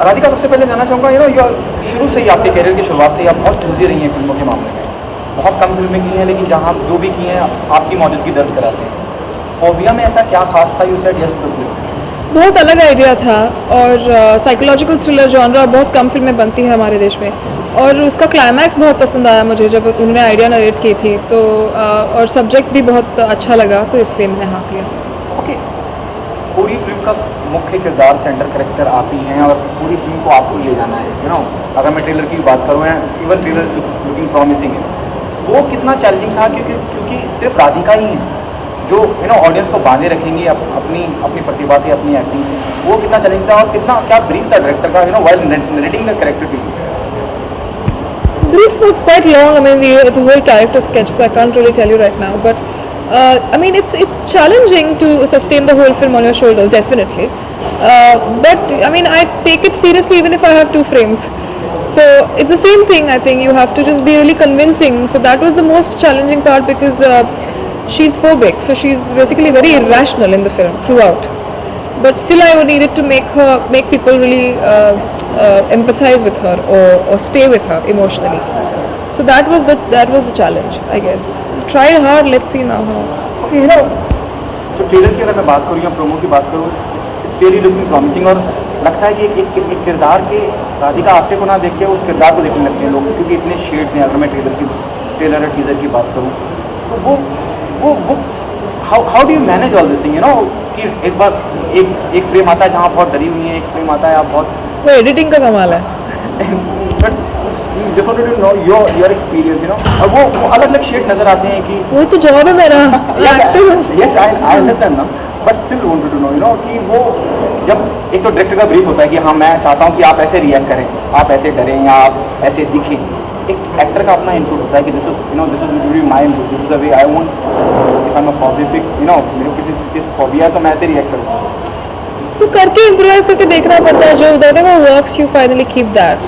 राधिका, सबसे पहले जानना चाहूँगा, शुरू से ही आपके करियर की शुरुआत से ही आप बहुत चूजी रही हैं फिल्मों के मामले में। बहुत कम फिल्में की हैं, लेकिन जहाँ जो भी की हैं आपकी मौजूदगी दर्ज कराते हैं। फोबिया में ऐसा क्या खास था you said yes to film? बहुत अलग आइडिया था और साइकोलॉजिकल थ्रिलर जॉनरा बहुत कम फिल्में बनती है हमारे देश में, और उसका क्लाइमैक्स बहुत पसंद आया मुझे जब उन्होंने आइडिया नरेट की थी, तो और सब्जेक्ट भी बहुत अच्छा लगा, तो इसलिए मैंने हाँ किया। ओके, पूरी फिल्म का मुख्य किरदार, सेंटर कैरेक्टर आप ही हैं, और पूरी फिल्म को आपको ले जाना है। अगर मैं ट्रेलर की बात करूँ, इवन ट्रेलर लुकिंग प्रॉमिसिंग है, वो कितना चैलेंजिंग था, क्योंकि सिर्फ राधिका ही है जो ऑडियंस को बांधे रखेंगी अपनी प्रतिभा से, अपनी एक्टिंग से। वो कितना चैलेंजिंग था, और कितना क्या ब्रीफ था डायरेक्टर का while narrating the character to you? Brief was quite long. I mean, it's a whole character sketch, so I can't really tell you right now. But I mean, it's challenging to sustain the whole film on your shoulders, definitely. But I mean, I take it seriously even if I have 2 frames. So it's the same thing. I think you have to just be really convincing. So that was the most challenging part, because she's phobic, so she's basically very irrational in the film throughout. But still, I needed to make people really empathize with her or stay with her emotionally. So that was the challenge, I guess. Tried hard. Let's see now how. Okay, जो trailer की अगर मैं बात करूँ या promo की बात करूँ, इट्स रियली लुकिंग प्रॉमिसिंग, और लगता है कि एक किरदार के राधिका आप्टे को ना देख के उस किरदार को देखने लगते हैं लोग, क्योंकि इतने शेड्स हैं। अगर मैं ट्रेलर और टीजर की बात करूँ, तो वो how do you manage all this thing, कि एक बार एक फ्रेम आता है जहाँ बहुत डरी हुई है, एक फ्रेम आता है आप बहुत, वो एडिटिंग का कमाल है। But just wanted to know your experience, और वो अलग-अलग शेड नजर आते हैं कि वो तो जवाब है मेरा। यस, आई अंडरस्टैंड ना, but still wanted to know कि वो जब एक तो डायरेक्टर का ब्रीफ होता है कि हाँ मैं चाहता हूँ कि आप ऐसे रिएक्ट करें, आप ऐसे डरें या आप ऐसे दिखें। एक एक्टर का अपना इनपुट होता है कि this is my input, this is the way I want, if I am a phobic, मेरे किसी चीज़ फोबिया तो मैं ऐसे रिएक्ट करूँगा। वो करके इम्प्रोवाइज करके देखना पड़ता है, जो whatever works you finally keep that.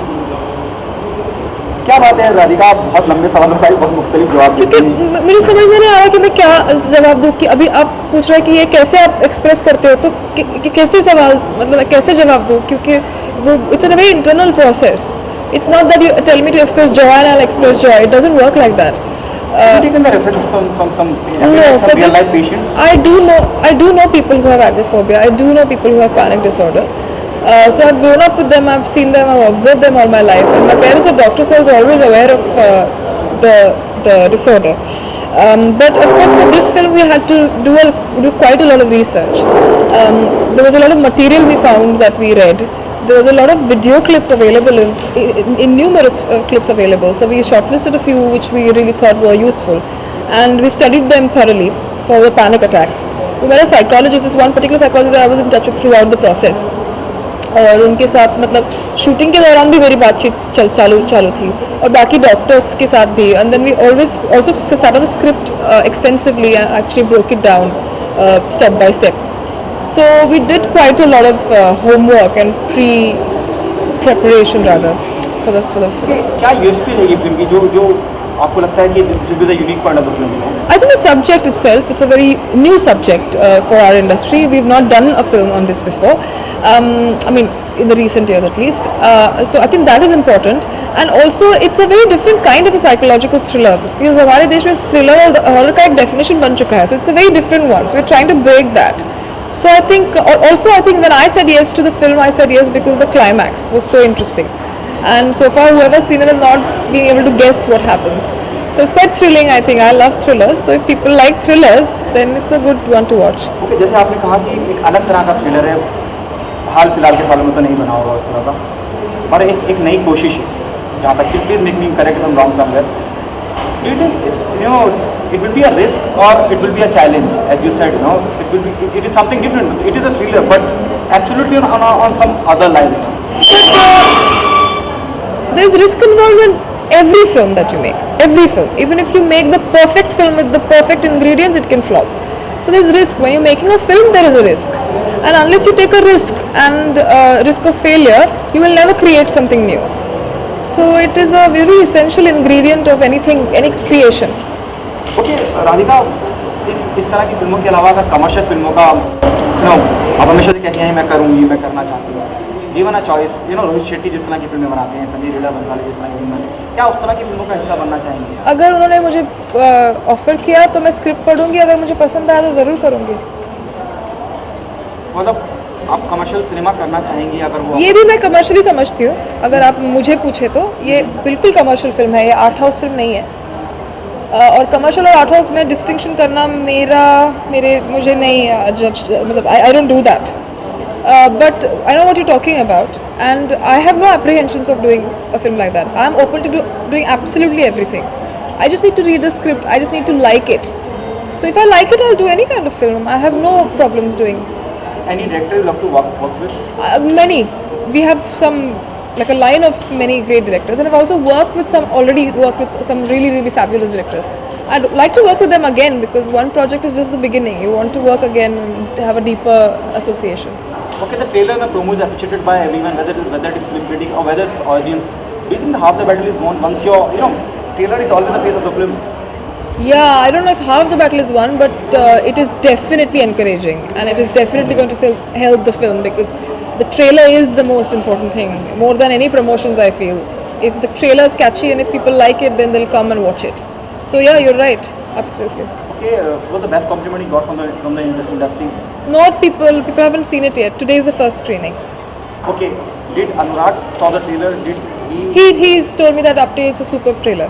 क्या बात है राधिका, आप बहुत लंबे सवालों का बहुत मुख्तलिफ जवाब, क्योंकि मेरी समझ में नहीं आ रहा कि मैं क्या जवाब दूँ। कि अभी आप पूछ रहे हैं कि ये कैसे आप एक्सप्रेस करते हो, तो कैसे सवाल, मतलब कैसे जवाब दूँ, क्योंकि वो it's a very internal process. It's not that you tell me to express joy and I'll express joy. It doesn't work like that. Have you taken the references from some real life patients? I do know people who have agoraphobia. I do know people who have panic disorder. So I've grown up with them. I've seen them. I've observed them all my life. And my parents are doctors, so I was always aware of the disorder. But of course, for this film, we had to do quite a lot of research. There was a lot of material we found that we read. There was a lot of video clips available, in numerous clips available. So we shortlisted a few which we really thought were useful, and we studied them thoroughly for the panic attacks. We met a psychologist. This one particular psychologist I was in touch with throughout the process. और उनके साथ मतलब shooting के दौरान भी मेरी बातचीत चालू थी, और बाकी डॉक्टर्स के साथ भी. And then we always also started the script extensively and actually broke it down step by step. So we did quite a lot of homework and preparation rather for the film. क्या USP है ये film की जो आपको लगता है कि this will be the unique part of the film? I think the subject itself, it's a very new subject for our industry. We've not done a film on this before. I mean, in the recent years at least. So I think that is important, and also it's a very different kind of a psychological thriller, because हमारे देश में thriller और horror का एक definition बन चुका है. So it's a very different one. So we're trying to break that. So I think when I said yes to the film, I said yes because the climax was so interesting, and so far whoever's seen it has not been able to guess what happens. So it's quite thrilling. I think I love thrillers, so if people like thrillers, then it's a good one to watch. Okay, जैसे आपने कहा कि एक अलग तरह का thriller है, हाल फिलहाल के सालों में तो नहीं बना होगा उस तरह का, और एक नई कोशिश है, जहाँ तक कि please make me correct if I am wrong somewhere. Do you think it will be a risk or it will be a challenge, as you said, it is something different. It is a thriller, but absolutely on some other line. But there's risk involved in every film that you make. Every film. Even if you make the perfect film with the perfect ingredients, it can flop. So there's risk. When you're making a film, there is a risk. And unless you take a risk and risk of failure, you will never create something new. So it is a very essential ingredient of anything, any creation. Okay, Radhika, इस तरह की फिल्मों के अलावा अगर commercial फिल्मों का आप हमेशा से कहती हैं मैं करूँगी, मैं करना चाहती हूँ, given a choice, Rohit Shetty जिस तरह की फिल्में बनाते हैं, संजय लीला बंसाली जिस तरह की फिल्में, क्या उस तरह की फिल्मों का हिस्सा बनना चाहेंगे? अगर उन्होंने मुझे ऑफ़र किया तो मैं स्क्रिप्ट पढ़ूंगी, अगर मुझे पसंद आया तो ज़रूर करूंगी। मतलब आप कमर्शियल सिनेमा करना चाहेंगी अगर वो? ये भी मैं कमर्शियली समझती हूँ, अगर आप मुझे पूछे तो ये बिल्कुल कमर्शियल फिल्म है, ये आर्ट हाउस फिल्म नहीं है। और कमर्शियल और आर्ट हाउस में डिस्टिंक्शन करना मुझे नहीं जज, मतलब I don't do that. But I know what you're talking about, and I have no apprehensions of doing a film like that. I'm open to doing absolutely everything. I just need to read the script. I just need to like it. So if I like it, I'll do any kind of film. I have no problems doing. Any director you love to work with? Many. We have like a line of many great directors, and I've also already worked with some really, really fabulous directors. I'd like to work with them again because one project is just the beginning. You want to work again and have a deeper association. Okay, the trailer and the promo is appreciated by everyone, whether it is film critic or whether it's audience. Do you think the half the battle is won once your, trailer is always the face of the film? Yeah, I don't know if half the battle is won, but it is definitely encouraging, and it is definitely going to help the film because the trailer is the most important thing, more than any promotions I feel. If the trailer is catchy and if people like it, then they'll come and watch it. So yeah, you're right, absolutely. Okay, what was the best compliment you got from the industry? Not people haven't seen it yet. Today is the first screening. Okay, did Anurag saw the trailer? Did He's told me that Apte it's a superb trailer.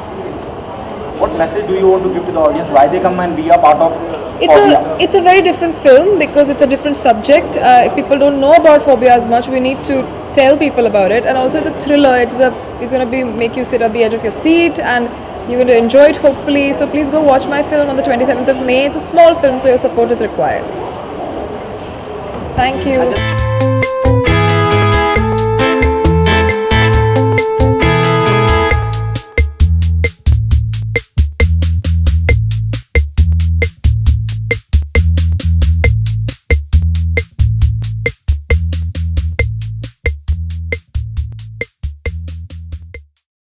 What message do you want to give to the audience? Why they come and be a part of Phobia? It's a very different film because it's a different subject. If people don't know about phobia as much, we need to tell people about it. And also, it's a thriller. It's going to make you sit at the edge of your seat, and you're going to enjoy it hopefully. So please go watch my film on the 27th of May. It's a small film, so your support is required. Thank you.